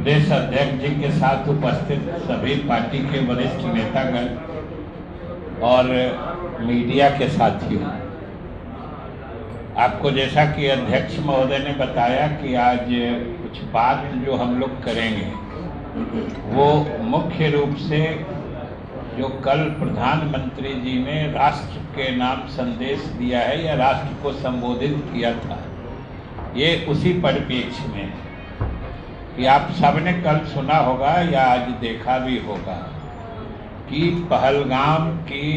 प्रदेश अध्यक्ष जी के साथ उपस्थित सभी पार्टी के वरिष्ठ नेतागण और मीडिया के साथियों, आपको जैसा कि अध्यक्ष महोदय ने बताया कि आज कुछ बात जो हम लोग करेंगे वो मुख्य रूप से जो कल प्रधानमंत्री जी ने राष्ट्र के नाम संदेश दिया है या राष्ट्र को संबोधित किया था, ये उसी परिप्रेक्ष्य में है कि आप सबने कल सुना होगा या आज देखा भी होगा कि पहलगाम की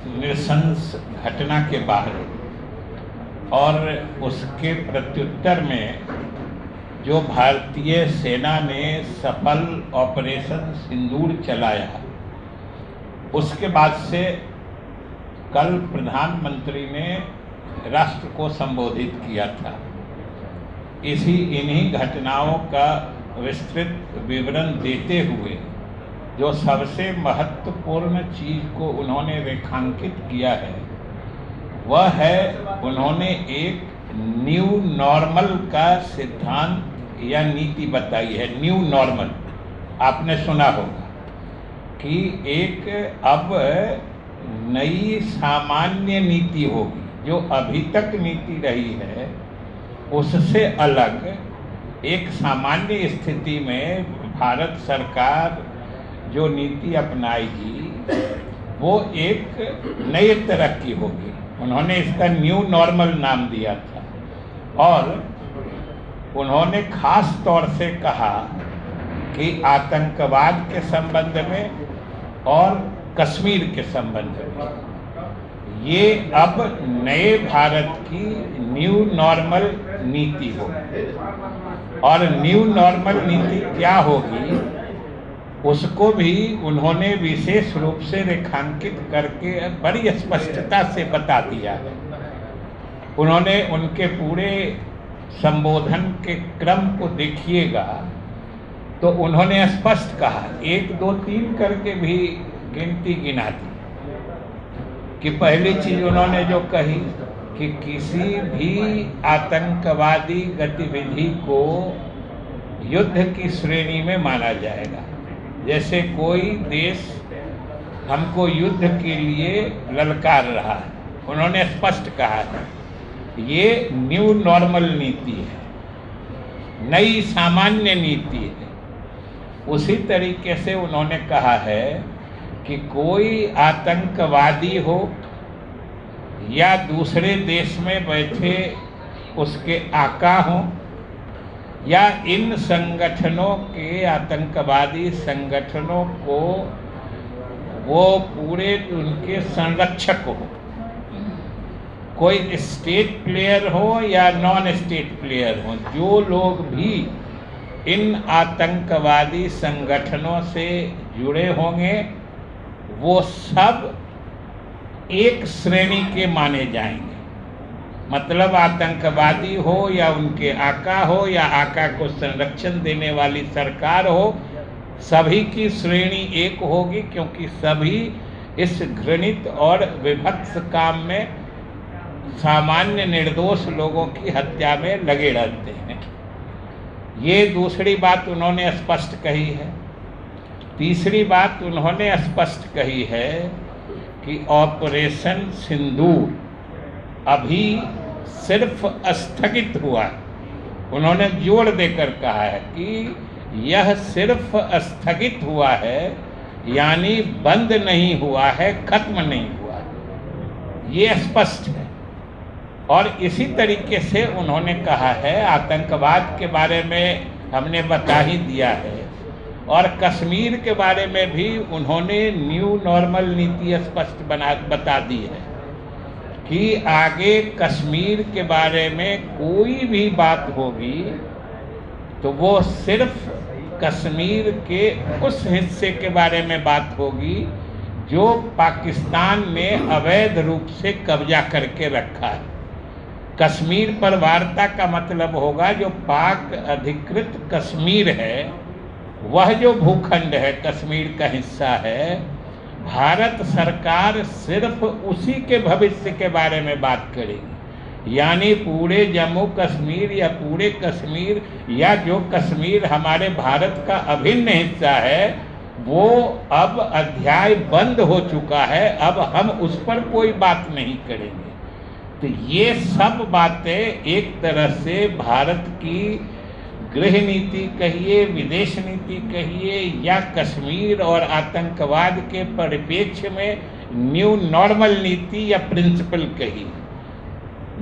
नृशंस घटना के बाद और उसके प्रत्युत्तर में जो भारतीय सेना ने सफल ऑपरेशन सिंदूर चलाया, उसके बाद से कल प्रधानमंत्री ने राष्ट्र को संबोधित किया था। इन्हीं घटनाओं का विस्तृत विवरण देते हुए जो सबसे महत्वपूर्ण चीज़ को उन्होंने रेखांकित किया है वह है उन्होंने एक न्यू नॉर्मल का सिद्धांत या नीति बताई है। न्यू नॉर्मल आपने सुना होगा कि एक अब नई सामान्य नीति होगी, जो अभी तक नीति रही है उससे अलग एक सामान्य स्थिति में भारत सरकार जो नीति अपनाएगी वो एक नई तरह की होगी। उन्होंने इसका न्यू नॉर्मल नाम दिया था और उन्होंने खास तौर से कहा कि आतंकवाद के संबंध में और कश्मीर के संबंध में ये अब नए भारत की न्यू नॉर्मल नीति होगी। और न्यू नॉर्मल नीति क्या होगी उसको भी उन्होंने विशेष रूप से रेखांकित करके बड़ी स्पष्टता से बता दिया है। उन्होंने उनके पूरे संबोधन के क्रम को देखिएगा तो उन्होंने स्पष्ट कहा, 1 2 3 करके भी गिनती गिना दी कि पहली चीज उन्होंने जो कही कि किसी भी आतंकवादी गतिविधि को युद्ध की श्रेणी में माना जाएगा। जैसे कोई देश हमको युद्ध के लिए ललकार रहा है, उन्होंने स्पष्ट कहा है ये न्यू नॉर्मल नीति है, नई सामान्य नीति है। उसी तरीके से उन्होंने कहा है कि कोई आतंकवादी हो या दूसरे देश में बैठे उसके आका हों या इन संगठनों के आतंकवादी संगठनों को वो पूरे उनके संरक्षक हो, कोई स्टेट प्लेयर हो या नॉन स्टेट प्लेयर हो, जो लोग भी इन आतंकवादी संगठनों से जुड़े होंगे वो सब एक श्रेणी के माने जाएंगे। मतलब आतंकवादी हो या उनके आका हो या आका को संरक्षण देने वाली सरकार हो, सभी की श्रेणी एक होगी, क्योंकि सभी इस घृणित और विभत्स काम में सामान्य निर्दोष लोगों की हत्या में लगे रहते हैं। ये दूसरी बात उन्होंने स्पष्ट कही है। तीसरी बात उन्होंने स्पष्ट कही है कि ऑपरेशन सिंदूर अभी सिर्फ स्थगित हुआ। उन्होंने जोर देकर कहा है कि यह सिर्फ स्थगित हुआ है, यानी बंद नहीं हुआ है, खत्म नहीं हुआ है, ये स्पष्ट है। और इसी तरीके से उन्होंने कहा है, आतंकवाद के बारे में हमने बता ही दिया है और कश्मीर के बारे में भी उन्होंने न्यू नॉर्मल नीति स्पष्ट बता दी है कि आगे कश्मीर के बारे में कोई भी बात होगी तो वो सिर्फ कश्मीर के उस हिस्से के बारे में बात होगी जो पाकिस्तान ने अवैध रूप से कब्जा करके रखा है। कश्मीर पर वार्ता का मतलब होगा जो पाक अधिकृत कश्मीर है, वह जो भूखंड है, कश्मीर का हिस्सा है, भारत सरकार सिर्फ उसी के भविष्य के बारे में बात करेगी। यानी पूरे जम्मू कश्मीर या पूरे कश्मीर या जो कश्मीर हमारे भारत का अभिन्न हिस्सा है वो अब अध्याय बंद हो चुका है, अब हम उस पर कोई बात नहीं करेंगे। तो ये सब बातें एक तरह से भारत की गृह नीति कहिए, विदेश नीति कहिए, या कश्मीर और आतंकवाद के परिप्रेक्ष्य में न्यू नॉर्मल नीति या प्रिंसिपल कहिए,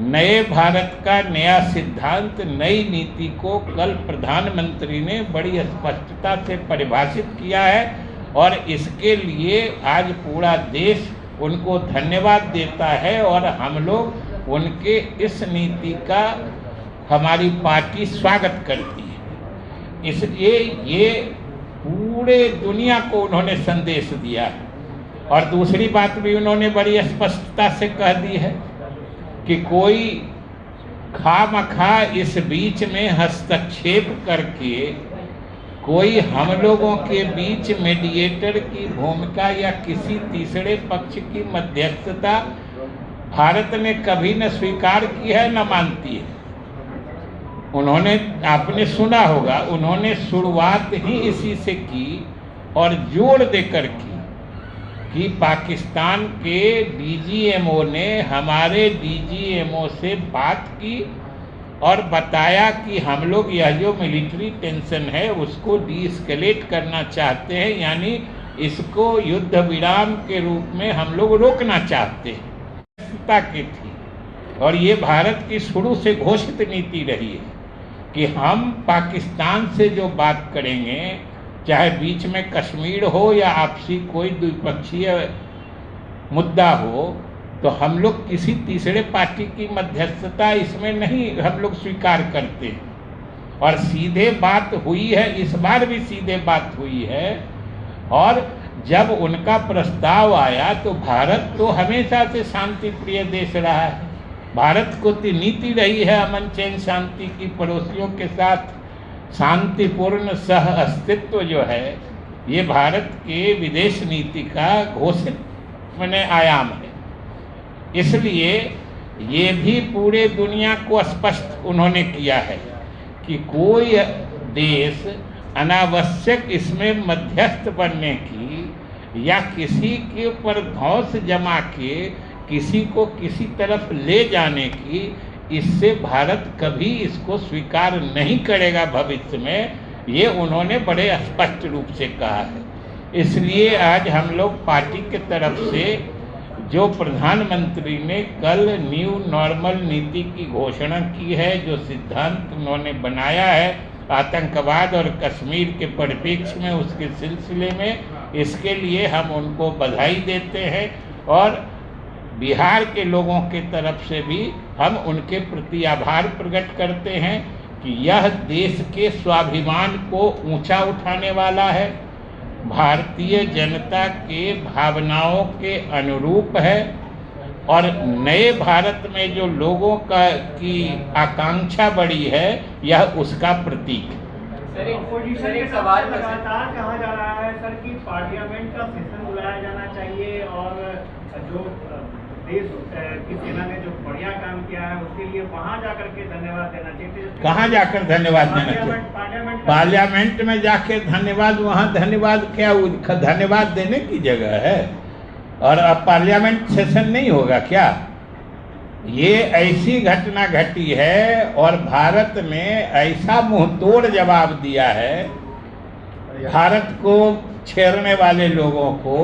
नए भारत का नया सिद्धांत, नई नीति को कल प्रधानमंत्री ने बड़ी स्पष्टता से परिभाषित किया है और इसके लिए आज पूरा देश उनको धन्यवाद देता है और हम लोग उनके इस नीति का हमारी पार्टी स्वागत करती है। इसलिए ये पूरे दुनिया को उन्होंने संदेश दिया है। और दूसरी बात भी उन्होंने बड़ी स्पष्टता से कह दी है कि कोई खामखा इस बीच में हस्तक्षेप करके कोई हम लोगों के बीच मीडिएटर की भूमिका या किसी तीसरे पक्ष की मध्यस्थता भारत ने कभी न स्वीकार की है न मानती है। उन्होंने, आपने सुना होगा, उन्होंने शुरुआत ही इसी से की और जोर देकर की कि पाकिस्तान के डीजीएमओ ने हमारे डीजीएमओ से बात की और बताया कि हम लोग यह जो मिलिट्री टेंशन है उसको डीएस्केलेट करना चाहते हैं, यानी इसको युद्ध विराम के रूप में हम लोग रोकना चाहते हैं। की थी और ये भारत की शुरू से घोषित नीति रही है कि हम पाकिस्तान से जो बात करेंगे, चाहे बीच में कश्मीर हो या आपसी कोई द्विपक्षीय मुद्दा हो, तो हम लोग किसी तीसरे पार्टी की मध्यस्थता इसमें नहीं हम लोग स्वीकार करते। और सीधे बात हुई है, इस बार भी सीधे बात हुई है। और जब उनका प्रस्ताव आया तो भारत तो हमेशा से शांति प्रिय देश रहा है, भारत को तो नीति रही है अमन चैन शांति की, पड़ोसियों के साथ शांतिपूर्ण सह अस्तित्व जो है ये भारत के विदेश नीति का घोषित आयाम है। इसलिए ये भी पूरे दुनिया को स्पष्ट उन्होंने किया है कि कोई देश अनावश्यक इसमें मध्यस्थ बनने की या किसी के ऊपर धौंस जमा के किसी को किसी तरफ ले जाने की, इससे भारत कभी इसको स्वीकार नहीं करेगा भविष्य में, ये उन्होंने बड़े स्पष्ट रूप से कहा है। इसलिए आज हम लोग पार्टी के तरफ से जो प्रधानमंत्री ने कल न्यू नॉर्मल नीति की घोषणा की है, जो सिद्धांत उन्होंने बनाया है आतंकवाद और कश्मीर के परिप्रेक्ष्य में, उसके सिलसिले में, इसके लिए हम उनको बधाई देते हैं और बिहार के लोगों के तरफ से भी हम उनके प्रति आभार प्रकट करते हैं कि यह देश के स्वाभिमान को ऊंचा उठाने वाला है, भारतीय जनता के भावनाओं के अनुरूप है और नए भारत में जो लोगों की आकांक्षा बढ़ी है यह उसका प्रतीक है। सर, एक सवाल लगातार कहा जा रहा है सर कि पार्लियामेंट का सेशन बुलाया जाना चाहिए और जो देश की सेना ने जो बढ़िया काम किया है उसके लिए वहां जाकर के धन्यवाद देना चाहिए। कहाँ जाकर धन्यवाद देना चाहिए? पार्लियामेंट में जाके धन्यवाद, वहाँ धन्यवाद क्या, धन्यवाद देने की जगह है। और अब पार्लियामेंट सेशन नहीं होगा क्या? ये ऐसी घटना घटी है और भारत ने ऐसा मुंहतोड़ जवाब दिया है भारत को छेड़ने वाले लोगों को,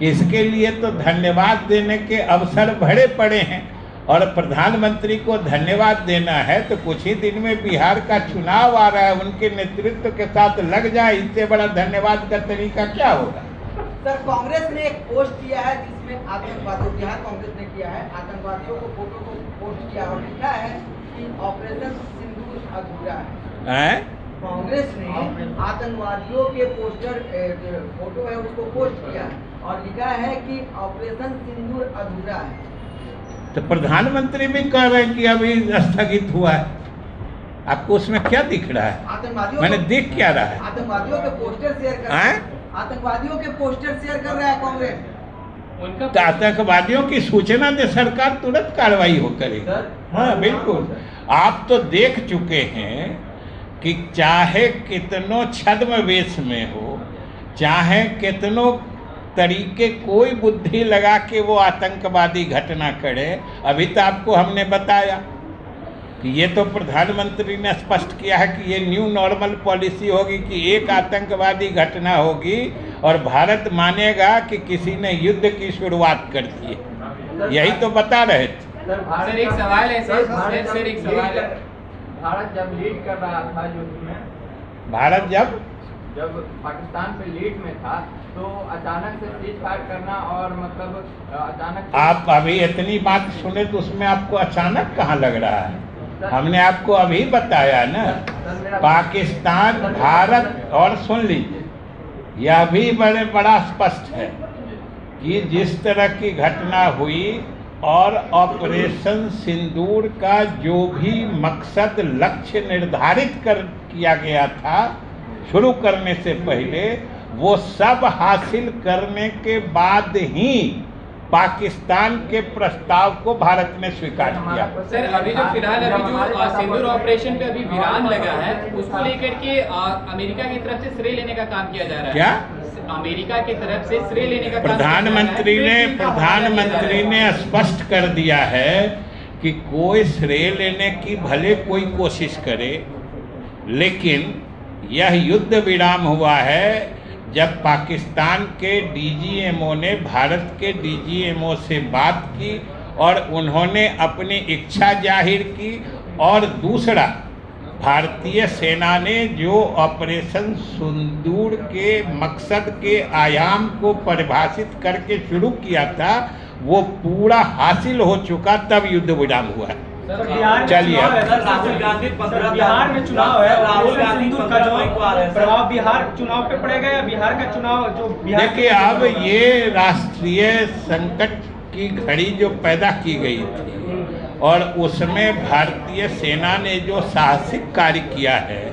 इसके लिए तो धन्यवाद देने के अवसर भरे पड़े हैं। और प्रधानमंत्री को धन्यवाद देना है तो कुछ ही दिन में बिहार का चुनाव आ रहा है, उनके नेतृत्व के साथ लग जाए, इससे बड़ा धन्यवाद का तरीका क्या होगा? सर, कांग्रेस ने एक पोस्ट किया है जिसमें आतंकवादियों, बिहार कांग्रेस ने किया है, आतंकवादियों को फोटो को पोस्ट किया और लिखा है कि ऑपरेशन सिंदूर अधूरा है। कांग्रेस ने आतंकवादियों के पोस्टर फोटो है उसको पोस्ट किया और लिखा है कि ऑपरेशन सिंदूर अधूरा है। तो प्रधानमंत्री भी कह रहे हैं कि अभी स्थगित हुआ है, आपको उसमें क्या दिख रहा है? आतंकवादियों, मैंने देख क्या रहा है? आतंकवादियों के पोस्टर शेयर कर रहा है, आतंकवादियों के पोस्टर शेयर कर रहा है कांग्रेस। तो आतंकवादियों की सूचना दे सरकार, तुरंत कार्रवाई हो करेगी। हाँ बिल्कुल, आप तो देख चुके हैं कि चाहे कितनों छद्म वेश में हो, चाहे कितनों तरीके कोई बुद्धि लगा के वो आतंकवादी घटना करे। अभी तो आपको हमने बताया कि ये तो प्रधानमंत्री ने स्पष्ट किया है कि ये न्यू नॉर्मल पॉलिसी होगी कि एक आतंकवादी घटना होगी और भारत मानेगा कि किसी ने युद्ध की शुरुआत कर दी है। यही तो बता रहे थे। सर एक सवाल है सर, एक सवाल है। भारत जब लीड कर रहा था युद्ध में, भारत जब पाकिस्तान पे लीड में था, तो अचानक से सीज फायर करना और मतलब अचानक आप अभी इतनी बात सुने तो उसमें आपको अचानक कहाँ लग रहा है? हमने आपको अभी बताया ना, पाकिस्तान भारत, और सुन लीजिए यह भी बड़ा स्पष्ट है कि जिस तरह की घटना हुई और ऑपरेशन सिंदूर का जो भी मकसद लक्ष्य निर्धारित किया गया था शुरू करने से पहले, वो सब हासिल करने के बाद ही पाकिस्तान के प्रस्ताव को भारत ने स्वीकार किया। सर अभी जो फिलहाल अभी जो सिंदूर ऑपरेशन पे अभी विराम लगा है, उसको लेकर के अमेरिका की तरफ से श्रेय लेने का काम किया जा रहा है। क्या अमेरिका की तरफ से श्रेय लेने का प्रधानमंत्री ने स्पष्ट कर दिया है कि कोई श्रेय लेने की भले कोई कोशिश करे, लेकिन यह युद्ध विराम हुआ है जब पाकिस्तान के डीजीएमओ ने भारत के डीजीएमओ से बात की और उन्होंने अपनी इच्छा जाहिर की, और दूसरा भारतीय सेना ने जो ऑपरेशन सिंदूर के मकसद के आयाम को परिभाषित करके शुरू किया था वो पूरा हासिल हो चुका, तब युद्ध विराम हुआ है। चलिए, राहुल गांधी बिहार में चुनाव है, राहुल गांधी का जो प्रभाव बिहार चुनाव पे पड़ेगा या बिहार का चुनाव जो देखिए, अब ये राष्ट्रीय संकट की घड़ी जो पैदा की गई थी और उसमें भारतीय सेना ने जो साहसिक कार्य किया है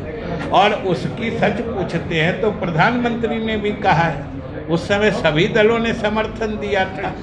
और उसकी सच पूछते हैं तो प्रधानमंत्री ने भी कहा है, उस समय सभी दलों ने समर्थन दिया था।